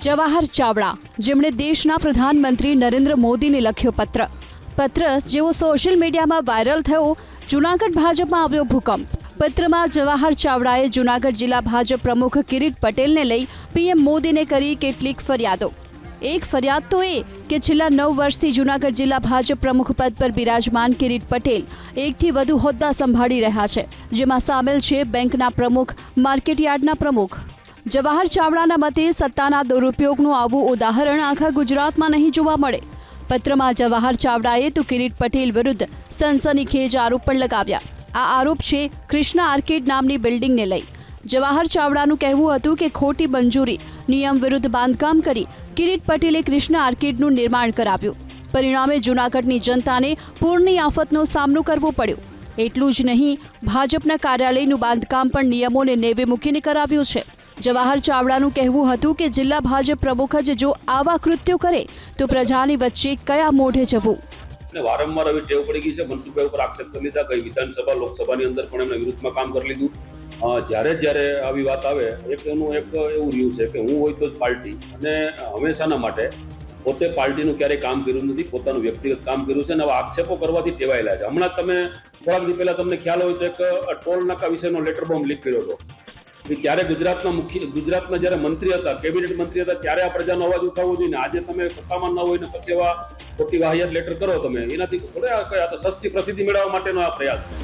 જવાહર ચાવડા, જેમણે દેશના પ્રધાનમંત્રી નરેન્દ્ર મોદીને લખ્યો પત્ર જેવો સોશિયલ મીડિયામાં વાયરલ થયો, જૂનાગઢ ભાજપમાં આવ્યો ભૂકંપ। પત્રમાં જવાહર ચાવડાએ જૂનાગઢ જિલ્લા ભાજપ પ્રમુખ કિરીટ પટેલને લઈ પીએમ મોદીને કરી કેટલીક ફરિયાદો। એક ફરિયાદ તો એ કે છેલ્લા 9 વર્ષથી જૂનાગઢ જિલ્લા ભાજપ પ્રમુખ પદ પર બિરાજમાન કિરીટ પટેલ એકથી વધુ હોદ્દા સંભાળી રહ્યા છે, જેમાં સામેલ છે બેંકના પ્રમુખ, માર્કેટયાર્ડના પ્રમુખ। જવાહર ચાવડાના મતે સત્તાના દુરુપયોગનું આવું ઉદાહરણ આખા ગુજરાતમાં નહીં જોવા મળે। પત્રમાં જવાહર ચાવડાએ તો કિરીટ પટેલ વિરુદ્ધ સનસનીખેજ આરોપ પણ લગાવ્યા। આ આરોપ છે કૃષ્ણા આર્કેડ નામની બિલ્ડિંગને લઈ। જવાહર ચાવડાનું કહેવું હતું કે ખોટી મંજૂરી, નિયમ વિરુદ્ધ બાંધકામ કરી કિરીટ પટેલે કૃષ્ણા આર્કેડનું નિર્માણ કરાવ્યું। પરિણામે જૂનાગઢની જનતાને પૂરની આફતનો સામનો કરવો પડ્યો। એટલું જ નહીં, ભાજપના કાર્યાલયનું બાંધકામ પણ નિયમોને નેવે મૂકીને કરાવ્યું છે। જવાહર ચાવડાનું કહેવું હતું કે જિલ્લા ભાજપ પ્રમુખ જ જો આવા કૃત્યો કરે તો પ્રજાની વચ્ચે કયા મોઢે જવું। વારંવાર હવે ટેવ પડી ગઈ છે। મનસુખભાઈ ઉપર આક્ષેપ કરી લીધા, કઈ વિધાનસભા લોકસભાની અંદર પણ એમના વિરુદ્ધમાં કામ કરી લીધું। જ્યારે આવી વાત આવે એનું એક એવું રહ્યું છે કે હું હોય તો જ પાર્ટી, અને હંમેશાના માટે પોતે પાર્ટીનું ક્યારેય કામ કર્યું નથી, પોતાનું વ્યક્તિગત કામ કર્યું છે, અને આવા આક્ષેપો કરવાથી ટેવાયેલા છે। હમણાં તમે થોડાક દિવસ પહેલા તમને ખ્યાલ હોય તો એક ટોલ નાકા વિશેનો લેટર બોમ્બ લીક કર્યો હતો કે ત્યારે ગુજરાતના જ્યારે મંત્રી હતા, કેબિનેટ મંત્રી હતા, ત્યારે આ પ્રજાનો અવાજ ઉઠાવવો જોઈએ। આજે તમે સત્તામાં ન હોય ને પછી એવા ખોટી વાહિયાત લેટર કરો તમે, એનાથી થોડા આ તો સસ્તી પ્રસિદ્ધિ મેળવવા માટેનો આ પ્રયાસ છે।